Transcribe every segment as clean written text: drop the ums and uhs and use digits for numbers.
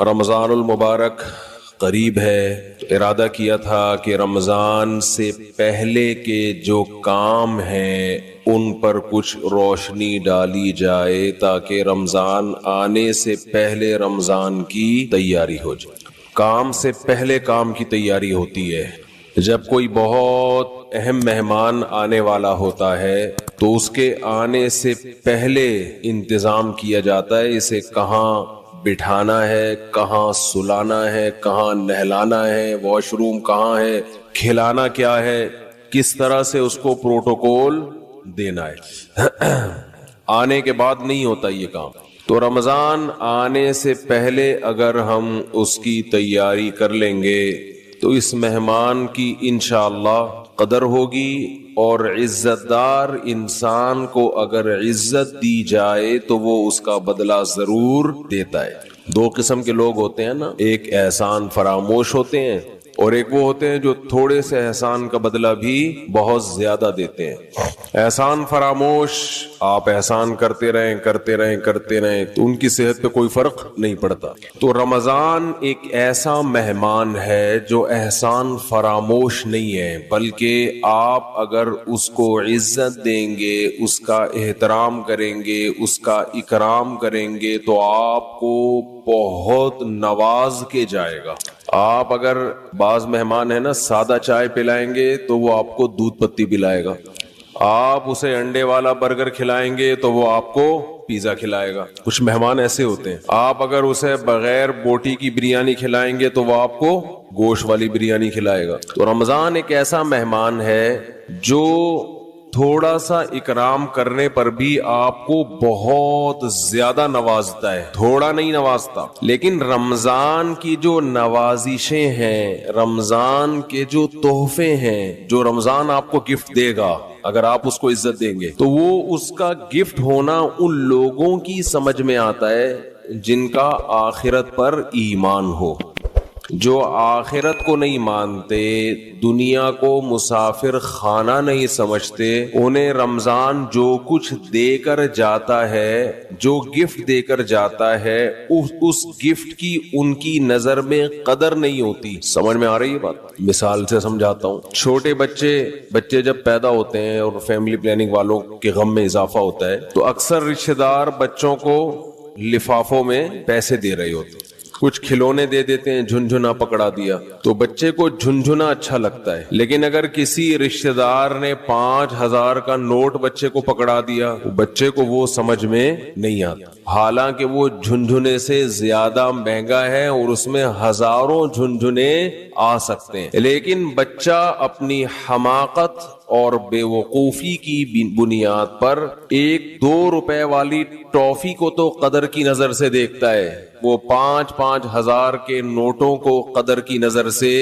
رمضان المبارک قریب ہے، ارادہ کیا تھا کہ رمضان سے پہلے کے جو کام ہیں ان پر کچھ روشنی ڈالی جائے تاکہ رمضان آنے سے پہلے رمضان کی تیاری ہو جائے۔ کام سے پہلے کام کی تیاری ہوتی ہے۔ جب کوئی بہت اہم مہمان آنے والا ہوتا ہے تو اس کے آنے سے پہلے انتظام کیا جاتا ہے، اسے کہاں بٹھانا ہے، کہاں سلانا ہے، کہاں نہلانا ہے، واش روم کہاں ہے، کھلانا کیا ہے، کس طرح سے اس کو پروٹوکول دینا ہے۔ آنے کے بعد نہیں ہوتا یہ کام۔ تو رمضان آنے سے پہلے اگر ہم اس کی تیاری کر لیں گے تو اس مہمان کی انشاءاللہ قدر ہوگی، اور عزت دار انسان کو اگر عزت دی جائے تو وہ اس کا بدلہ ضرور دیتا ہے۔ دو قسم کے لوگ ہوتے ہیں نا، ایک احسان فراموش ہوتے ہیں اور ایک وہ ہوتے ہیں جو تھوڑے سے احسان کا بدلہ بھی بہت زیادہ دیتے ہیں۔ احسان فراموش، آپ احسان کرتے رہیں تو ان کی صحت پہ کوئی فرق نہیں پڑتا۔ تو رمضان ایک ایسا مہمان ہے جو احسان فراموش نہیں ہے، بلکہ آپ اگر اس کو عزت دیں گے، اس کا احترام کریں گے، اس کا اکرام کریں گے تو آپ کو بہت نواز کے جائے گا۔ آپ اگر بعض مہمان ہیں نا سادہ چائے پلائیں گے تو وہ آپ کو دودھ پتی پلائے گا، آپ اسے انڈے والا برگر کھلائیں گے تو وہ آپ کو پیزا کھلائے گا۔ کچھ مہمان ایسے ہوتے ہیں، آپ اگر اسے بغیر بوٹی کی بریانی کھلائیں گے تو وہ آپ کو گوشت والی بریانی کھلائے گا۔ تو رمضان ایک ایسا مہمان ہے جو تھوڑا سا اکرام کرنے پر بھی آپ کو بہت زیادہ نوازتا ہے، تھوڑا نہیں نوازتا۔ لیکن رمضان کی جو نوازشیں ہیں، رمضان کے جو تحفے ہیں، جو رمضان آپ کو گفٹ دے گا اگر آپ اس کو عزت دیں گے، تو وہ اس کا گفٹ ہونا ان لوگوں کی سمجھ میں آتا ہے جن کا آخرت پر ایمان ہو۔ جو آخرت کو نہیں مانتے، دنیا کو مسافر خانہ نہیں سمجھتے، انہیں رمضان جو کچھ دے کر جاتا ہے، جو گفٹ دے کر جاتا ہے، اس گفٹ کی ان کی نظر میں قدر نہیں ہوتی۔ سمجھ میں آ رہی ہے بات؟ مثال سے سمجھاتا ہوں۔ چھوٹے بچے جب پیدا ہوتے ہیں اور فیملی پلاننگ والوں کے غم میں اضافہ ہوتا ہے تو اکثر رشتہ دار بچوں کو لفافوں میں پیسے دے رہے ہوتے ہیں، کچھ کھلونے دے دیتے ہیں، جھنجھنا پکڑا دیا تو بچے کو جھنجھنا اچھا لگتا ہے۔ لیکن اگر کسی رشتہ دار نے 5000 کا نوٹ بچے کو پکڑا دیا، بچے کو وہ سمجھ میں نہیں آتا، حالانکہ وہ جھنجھنے سے زیادہ مہنگا ہے اور اس میں ہزاروں جھنجھنے آ سکتے ہیں۔ لیکن بچہ اپنی حماقت اور بے وقوفی کی بنیاد پر 1-2 روپے والی ٹافی کو تو قدر کی نظر سے دیکھتا ہے، وہ 5-5 ہزار کے نوٹوں کو قدر کی نظر سے،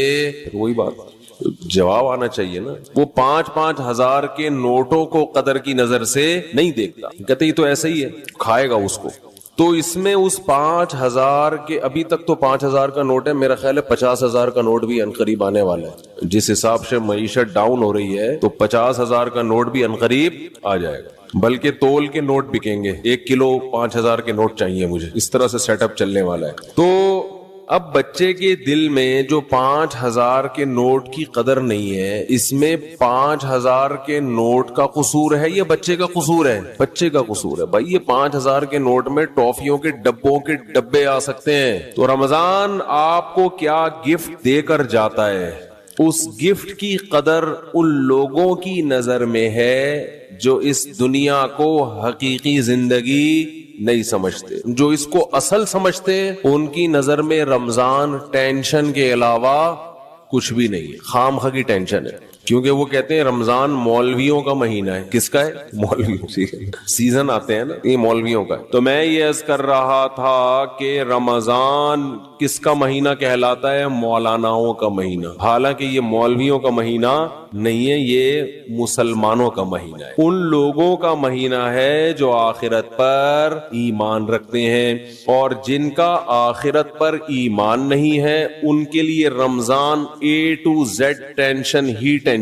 وہی بات جواب آنا چاہیے نا، وہ 5-5 ہزار کے نوٹوں کو قدر کی نظر سے نہیں دیکھتا، کہتے یہ تو ایسا ہی ہے، کھائے گا اس کو۔ تو اس میں اس 5000 کے، ابھی تک تو 5000 کا نوٹ ہے، میرا خیال ہے 50,000 کا نوٹ بھی عنقریب آنے والا ہے۔ جس حساب سے معیشت ڈاؤن ہو رہی ہے تو 50,000 کا نوٹ بھی عنقریب آ جائے گا، بلکہ تول کے نوٹ بکیں گے، 1 کلو 5000 کے نوٹ چاہیے مجھے، اس طرح سے سیٹ اپ چلنے والا ہے۔ تو اب بچے کے دل میں جو 5000 کے نوٹ کی قدر نہیں ہے، اس میں 5000 کے نوٹ کا قصور ہے یا بچے کا قصور ہے؟ بچے کا قصور ہے۔ بھائی یہ 5000 کے نوٹ میں ٹافیوں کے ڈبوں کے ڈبے آ سکتے ہیں۔ تو رمضان آپ کو کیا گفٹ دے کر جاتا ہے، اس گفٹ کی قدر ان لوگوں کی نظر میں ہے جو اس دنیا کو حقیقی زندگی نہیں سمجھتے۔ جو اس کو اصل سمجھتے ان کی نظر میں رمضان ٹینشن کے علاوہ کچھ بھی نہیں ہے، خام خواہ کی ٹینشن ہے، کیونکہ وہ کہتے ہیں رمضان مولویوں کا مہینہ ہے۔ کس کا ہے؟ مولویوں۔ سیزن آتے ہیں نا، یہ مولویوں کا ہے۔ تو میں یہ عرض کر رہا تھا کہ رمضان کس کا مہینہ کہلاتا ہے؟ مولاناؤں کا مہینہ، حالانکہ یہ مولویوں کا مہینہ نہیں ہے، یہ مسلمانوں کا مہینہ ہے، ان لوگوں کا مہینہ ہے جو آخرت پر ایمان رکھتے ہیں، اور جن کا آخرت پر ایمان نہیں ہے ان کے لیے رمضان A to Z tension he tension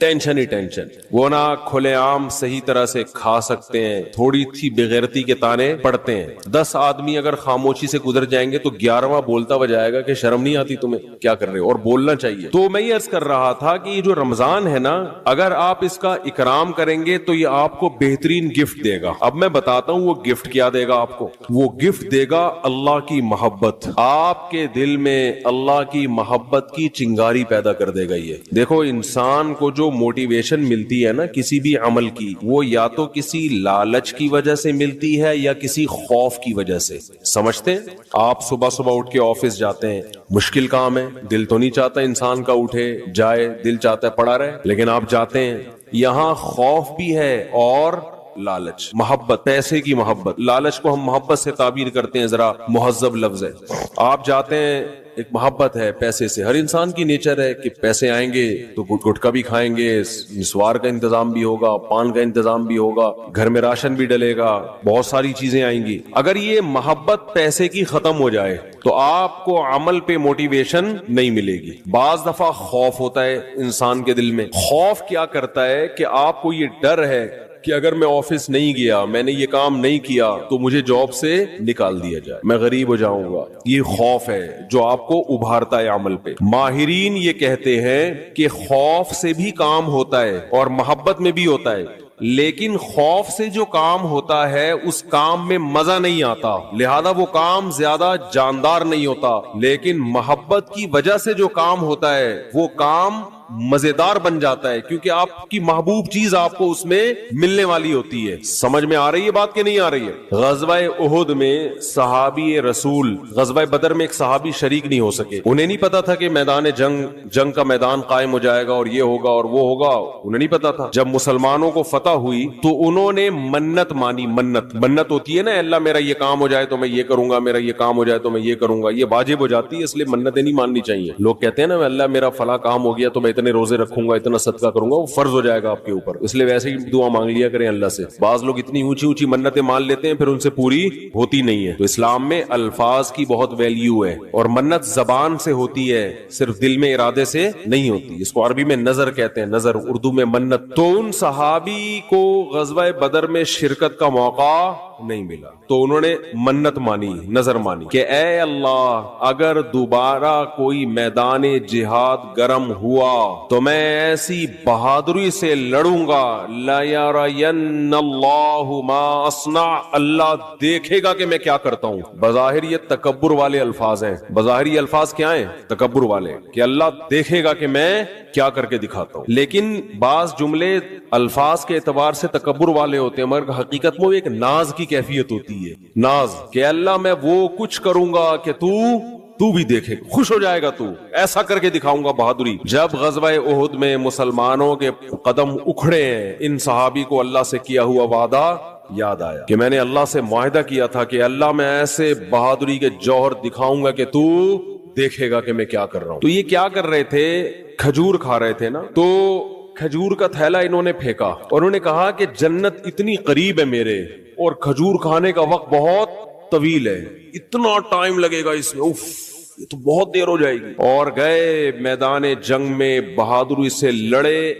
tension he tension. وہ نہ کھلے عام صحیح طرح سے کھا سکتے ہیں, تھوڑی سی بغیرتی کے تانے پڑتے ہیں. 10 آدمی اگر خاموشی سے گزر جائیں گے تو 11واں بولتا ہوا جائے گا کہ شرم نہیں آتی تمہیں, کیا کر رہے ہو, اور بولنا چاہیے. تو میں یہ عرض کر رہا تھا کہ یہ جو رمضان ہے نا, اگر آپ اس کا اکرام کریں گے تو یہ آپ کو بہترین گفٹ دے گا. اب میں بتاتا ہوں وہ گفٹ کیا دے گا آپ کو. وہ گفٹ دے گا اللہ کی محبت. آپ کے دل میں اللہ کی محبت کی چنگاری پیدا کر دے گا. یہ دیکھو, انسان کو جو موٹیویشن ملتی ہے نا کسی بھی عمل کی, وہ یا تو کسی لالچ کی وجہ سے ملتی ہے یا کسی خوف کی وجہ سے. سمجھتے ہیں آپ صبح صبح اٹھ کے آفس جاتے ہیں, مشکل کام ہے, دل تو نہیں چاہتا انسان کا اٹھے جائے, دل چاہتا ہے پڑا رہے, لیکن آپ جاتے ہیں. یہاں خوف بھی ہے اور لالچ, محبت, پیسے کی محبت. لالچ کو ہم محبت سے تعبیر کرتے ہیں, ذرا مہذب لفظ ہے. آپ جاتے ہیں, ایک محبت ہے پیسے سے. ہر انسان کی نیچر ہے کہ پیسے آئیں گے تو گٹکا بھی کھائیں گے, نسوار کا انتظام بھی ہوگا, پان کا انتظام بھی ہوگا, گھر میں راشن بھی ڈلے گا, بہت ساری چیزیں آئیں گی. اگر یہ محبت پیسے کی ختم ہو جائے تو آپ کو عمل پہ موٹیویشن نہیں ملے گی. بعض دفعہ خوف ہوتا ہے انسان کے دل میں. خوف کیا کرتا ہے کہ آپ کو یہ ڈر ہے کہ اگر میں آفس نہیں گیا, میں نے یہ کام نہیں کیا تو مجھے جاب سے نکال دیا جائے, میں غریب ہو جاؤں گا. یہ خوف ہے جو آپ کو ابھارتا ہے عمل پہ. ماہرین یہ کہتے ہیں کہ خوف سے بھی کام ہوتا ہے اور محبت میں بھی ہوتا ہے, لیکن خوف سے جو کام ہوتا ہے اس کام میں مزہ نہیں آتا, لہذا وہ کام زیادہ جاندار نہیں ہوتا. لیکن محبت کی وجہ سے جو کام ہوتا ہے وہ کام مزیدار بن جاتا ہے, کیونکہ آپ کی محبوب چیز آپ کو اس میں ملنے والی ہوتی ہے. سمجھ میں آ رہی ہے بات کہ نہیں آ رہی ہے؟ غزوہ احد میں صحابی رسول, غزوہ بدر میں ایک صحابی شریک نہیں ہو سکے. انہیں نہیں پتا تھا کہ میدان جنگ کا میدان قائم ہو جائے گا اور یہ ہوگا اور وہ ہوگا, انہیں نہیں پتا تھا. جب مسلمانوں کو فتح ہوئی تو انہوں نے منت مانی. منت ہوتی ہے نا, اللہ میرا یہ کام ہو جائے تو میں یہ کروں گا, میرا یہ کام ہو جائے تو میں یہ کروں گا. یہ واجب ہو جاتی ہے, اس لیے منتیں نہیں ماننی چاہیے. لوگ کہتے ہیں نا اللہ میرا فلاں کام ہو گیا تو میں اتنے روزے رکھوں گا, اتنا صدقہ کروں گا, وہ فرض ہو جائے گا آپ کے اوپر, اس لیے ویسے ہی دعا مانگ لیا کریں اللہ سے. بعض لوگ اتنی اونچی اونچی منتیں مان لیتے ہیں پھر ان سے پوری ہوتی نہیں ہے. تو اسلام میں الفاظ کی بہت ویلیو ہے, اور منت زبان سے ہوتی ہے, صرف دل میں ارادے سے نہیں ہوتی. اس کو عربی میں نظر کہتے ہیں, نظر, اردو میں منت. تو ان صحابی کو غزوہ بدر میں شرکت کا موقع نہیں ملا تو انہوں نے منت مانی, نظر مانی کہ اے اللہ اگر دوبارہ کوئی میدان جہاد گرم ہوا تو میں ایسی بہادری سے لڑوں گا, لا یرین اللہ ما اصنع, اللہ دیکھے گا کہ میں کیا کرتا ہوں. بظاہر یہ تکبر والے الفاظ ہیں. بظاہر یہ الفاظ کیا ہیں؟ تکبر والے, کہ اللہ دیکھے گا کہ میں کیا کر کے دکھاتا ہوں. لیکن بعض جملے الفاظ کے اعتبار سے تکبر والے ہوتے ہیں, مگر حقیقت میں ایک ناز کی کیفیت ہوتی ہے. ناز کہ اللہ میں وہ کچھ کروں گا کہ تو بھی دیکھے, خوش ہو جائے گا, تو ایسا کر کے دکھاؤں گا بہادری. جب غزوہ احد میں مسلمانوں کے قدم اکھڑے ہیں, ان صحابی کو اللہ سے کیا ہوا وعدہ یاد آیا کہ میں نے اللہ سے معاہدہ کیا تھا کہ اللہ میں ایسے بہادری کے جوہر دکھاؤں گا کہ تو دیکھے گا کہ میں کیا کر رہا ہوں. تو یہ کیا کر رہے تھے؟ کھجور کھا رہے تھے نا, تو کھجور کا تھیلا انہوں نے پھینکا اور انہوں نے کہا کہ جنت اتنی قریب ہے میرے, اور کھجور کھانے کا وقت بہت طویل ہے, اتنا ٹائم لگے گا اس میں, اف یہ تو بہت دیر ہو جائے گی. اور گئے میدان جنگ میں, بہادری سے لڑے,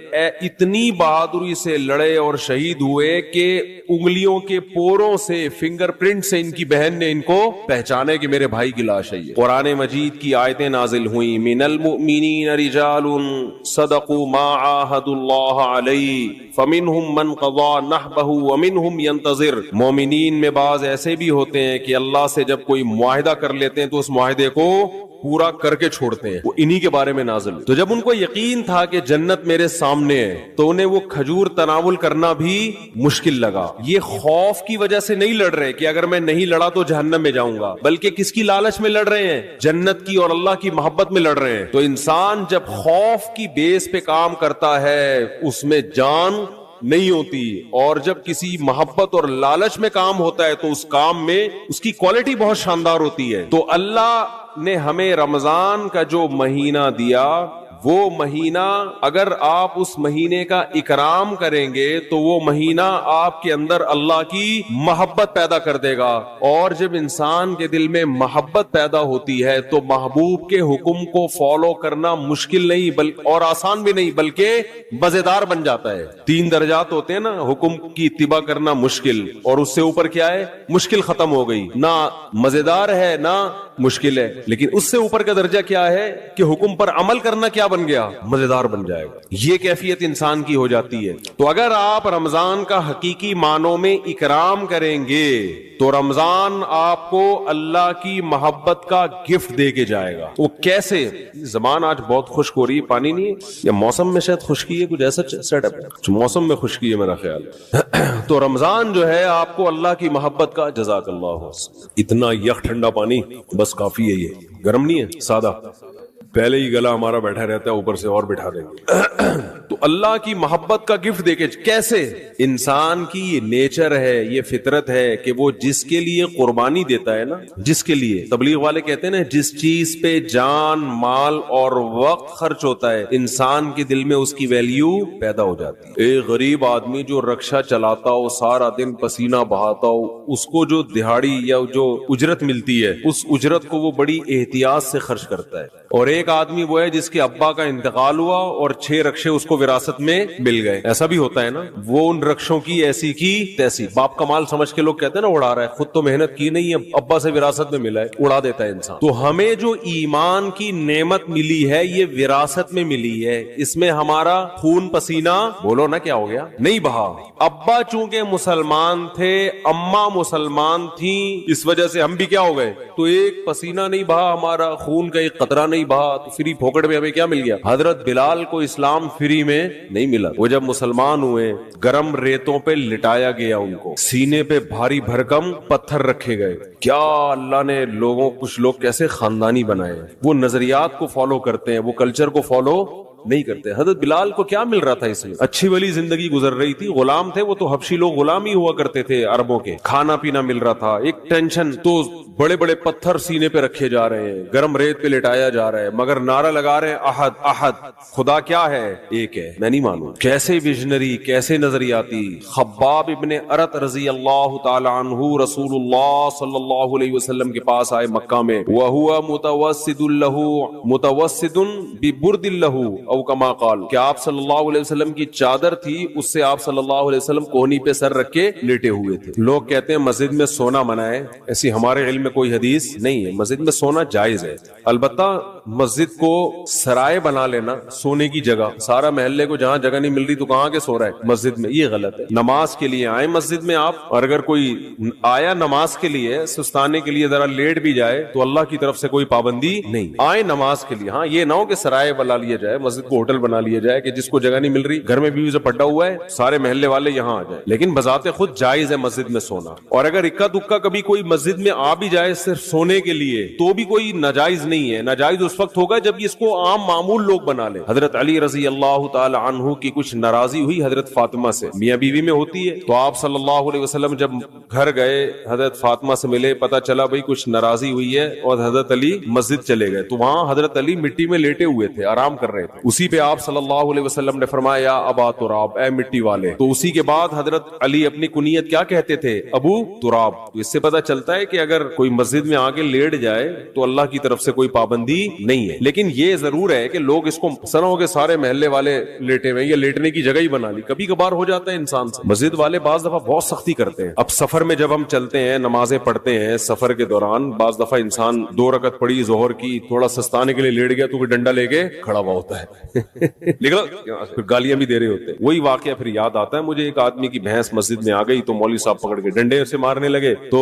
اتنی بہادری سے لڑے اور شہید ہوئے کہ انگلیوں کے پوروں سے, فنگر پرنٹ سے ان کی بہن نے ان کو پہچانے کہ میرے بھائی کی لاش ہے یہ. قرآن مجید کی آیتیں نازل ہوئیں, من المؤمنین رجال صدقوا ما عاهدوا اللہ علیہ فمنہم من قضى نحبہ ومنہم ينتظر. مومنین میں بعض ایسے بھی ہوتے ہیں کہ اللہ سے جب کوئی معاہدہ کر لیتے ہیں تو اس معاہدے کو پورا کر کے چھوڑتے ہیں. وہ انہی کے بارے میں نازل. تو جب ان کو یقین تھا کہ جنت میرے سامنے ہے تو انہیں وہ کھجور تناول کرنا بھی مشکل لگا. یہ خوف کی وجہ سے نہیں لڑ رہے کہ اگر میں نہیں لڑا تو جہنم میں جاؤں گا, بلکہ کس کی لالچ میں لڑ رہے ہیں؟ جنت کی اور اللہ کی محبت میں لڑ رہے ہیں. تو انسان جب خوف کی بیس پہ کام کرتا ہے اس میں جان نہیں ہوتی, اور جب کسی محبت اور لالچ میں کام ہوتا ہے تو اس کام میں اس کی کوالٹی بہت شاندار ہوتی ہے. تو اللہ نے ہمیں رمضان کا جو مہینہ دیا وہ مہینہ اگر آپ اس مہینے کا اکرام کریں گے تو وہ مہینہ آپ کے اندر اللہ کی محبت پیدا کر دے گا، اور جب انسان کے دل میں محبت پیدا ہوتی ہے تو محبوب کے حکم کو فالو کرنا مشکل نہیں اور آسان بھی نہیں بلکہ مزیدار بن جاتا ہے۔ 3 درجات ہوتے ہیں نا، حکم کی اتباع کرنا مشکل، اور اس سے اوپر کیا ہے؟ مشکل ختم ہو گئی، نہ مزیدار ہے نہ مشکل ہے، لیکن اس سے اوپر کا درجہ کیا ہے کہ حکم پر عمل کرنا کیا بن گیا؟ مزیدار بن جائے گا۔ یہ کیفیت انسان کی ہو جاتی ہے۔ تو اگر آپ رمضان کا حقیقی معنوں میں اکرام کریں گے تو رمضان آپ کو اللہ کی محبت کا گفٹ دے کے جائے گا۔ وہ کیسے؟ زبان آج بہت خشک ہو رہی ہے، پانی نہیں ہے یا موسم میں شاید خشکی ہے، کچھ ایسا سیٹ اپ ہے، موسم میں خشکی ہے میرا خیال۔ تو رمضان جو ہے آپ کو اللہ کی محبت کا، جزاک اللہ، اتنا یک ٹھنڈا پانی بس کافی ہے، یہ گرم نہیں ہے، سادہ، پہلے ہی گلا ہمارا بیٹھا رہتا ہے، اوپر سے اور بٹھا دیں گے۔ تو اللہ کی محبت کا گفٹ دے کے کیسے؟ انسان کی یہ نیچر ہے، یہ فطرت ہے کہ وہ جس کے لیے قربانی دیتا ہے نا، جس کے لیے، تبلیغ والے کہتے ہیں نا، جس چیز پہ جان، مال اور وقت خرچ ہوتا ہے انسان کے دل میں اس کی ویلیو پیدا ہو جاتی ہے۔ ایک غریب آدمی جو رکشہ چلاتا ہو، سارا دن پسینہ بہاتا ہو، اس کو جو دہاڑی یا جو اجرت ملتی ہے اس اجرت کو وہ بڑی احتیاط سے خرچ کرتا ہے۔ اور ایک آدمی وہ ہے جس کے ابا کا انتقال ہوا اور 6 رکشے اس کو وراثت میں مل گئے، ایسا بھی ہوتا ہے نا، وہ ان رکشوں کی ایسی کی تیسی، باپ کا مال سمجھ کے لوگ کہتے ہیں نا اڑا رہا ہے، خود تو محنت کی نہیں ہے، ابا سے وراثت میں ملا ہے، اڑا دیتا ہے انسان۔ تو ہمیں جو ایمان کی نعمت ملی ہے یہ وراثت میں ملی ہے، اس میں ہمارا خون پسینہ، بولو نا کیا ہو گیا، نہیں بہا۔ ابا چونکہ مسلمان تھے، اماں مسلمان تھیں، اس وجہ سے ہم بھی کیا ہو گئے، تو ایک پسینہ نہیں بہا ہمارا، خون کا ایک قطرہ نہیں بہا، تو فری پھوکٹ میں ہمیں کیا مل گیا؟ حضرت بلال کو اسلام فری میں نہیں ملا، وہ جب مسلمان ہوئے گرم ریتوں پہ لٹایا گیا، ان کو سینے پہ بھاری بھرکم پتھر رکھے گئے۔ کیا اللہ نے لوگوں، کچھ لوگ کیسے خاندانی بنائے، وہ نظریات کو فالو کرتے ہیں، وہ کلچر کو فالو نہیں کرتے۔ حضرت بلال کو کیا مل رہا تھا؟ اس میں اچھی والی زندگی گزر رہی تھی، غلام تھے وہ، تو حبشی لوگ غلام ہی ہوا کرتے تھے عربوں کے، کھانا پینا مل رہا تھا، ایک ٹینشن، تو بڑے بڑے پتھر سینے پہ رکھے جا رہے ہیں، گرم ریت پہ لٹایا جا رہا ہے، مگر نعرہ لگا رہے ہیں احد احد، خدا کیا ہے؟ ایک ہے، میں نہیں مانوں۔ کیسے ویژنری، کیسے نظریاتی۔ خباب ابن ارت رضی اللہ تعالی عنہ رسول اللہ صلی اللہ علیہ وسلم کے پاس آئے مکہ میں، وَهُوَ مُتَوَسِّدٌ لَهُ مُتَوَسِّدٌ بِبُرْدٍ لَهُ او کما قال، کہ آپ صلی اللہ علیہ وسلم کی چادر تھی، اس سے آپ صلی اللہ علیہ وسلم کوہنی پہ سر رکھ کے لیٹے ہوئے تھے۔ لوگ کہتے ہیں مسجد میں سونا منع ہے، ایسی ہمارے علم میں کوئی حدیث نہیں ہے، مسجد میں سونا جائز ہے، البتہ مسجد کو سرائے بنا لینا، سونے کی جگہ، سارا محلے کو جہاں جگہ نہیں مل رہی تو کہاں کے سو رہا ہے مسجد میں، یہ غلط ہے۔ نماز کے لیے آئے مسجد میں آپ، اور اگر کوئی آیا نماز کے لیے سستانے کے لیے ذرا لیٹ بھی جائے تو اللہ کی طرف سے کوئی پابندی نہیں، آئے نماز کے لیے۔ ہاں یہ نہ ہو کہ سرائے بنا لیا جائے، مسجد کو ہوٹل بنا لیا جائے کہ جس کو جگہ نہیں مل رہی، گھر میں بیوی سے پڑا ہوا ہے، سارے محلے والے یہاں آ جائیں، لیکن بذات خود جائز ہے مسجد میں سونا۔ اور اگر اکا دکا کبھی کوئی مسجد میں آ بھی جائے صرف سونے کے لیے تو بھی کوئی ناجائز نہیں ہے، ناجائز اس وقت ہوگا جب اس کو عام معمول لوگ بنا لیں۔ حضرت علی رضی اللہ تعالی عنہ کی کچھ ناراضی ہوئی حضرت فاطمہ سے، میاں بیوی میں ہوتی ہے، تو آپ صلی اللہ علیہ وسلم جب گھر گئے حضرت فاطمہ سے ملے، پتا چلا بھئی کچھ ناراضی ہوئی ہے، اور حضرت علی مسجد چلے گئے، تو وہاں حضرت علی مٹی میں لیٹے ہوئے تھے، آرام کر رہے تھے، اسی پہ آپ صلی اللہ علیہ وسلم نے فرمایا یا ابا تراب، اے مٹی والے۔ تو اسی کے بعد حضرت علی اپنی کنیت کیا کہتے تھے؟ ابو تراب۔ اس سے پتا چلتا ہے کہ اگر کوئی مسجد میں آ کے لیٹ جائے تو اللہ کی طرف سے کوئی پابندی نہیں ہے، لیکن یہ ضرور ہے کہ لوگ اس کو سنا ہو کہ سارے محلے والے لیٹے ہوئے، یہ لیٹنے کی جگہ ہی بنا لی، کبھی کبھار ہو جاتا ہے انسان سے۔ مسجد والے بعض دفعہ بہت سختی کرتے ہیں۔ اب سفر میں جب ہم چلتے ہیں، نمازیں پڑھتے ہیں، سفر کے دوران بعض دفعہ انسان 2 رکعت پڑھی ظہر کی، تھوڑا سستانے کے لیے لیٹ گیا تو کوئی ڈنڈا لے کے کھڑا ہوا ہوتا ہے، لیکن گالیاں بھی دے رہے ہوتے ہیں۔ وہی واقعہ پھر یاد آتا ہے مجھے، ایک آدمی کی بھینس مسجد میں آ گئی تو مولوی صاحب پکڑ کے ڈنڈے سے مارنے لگے، تو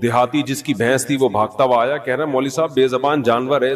دیہاتی جس کی بھینس تھی وہ بھاگتا ہوا آیا، کہہ رہا مولوی صاحب بے زبان جانور ہے،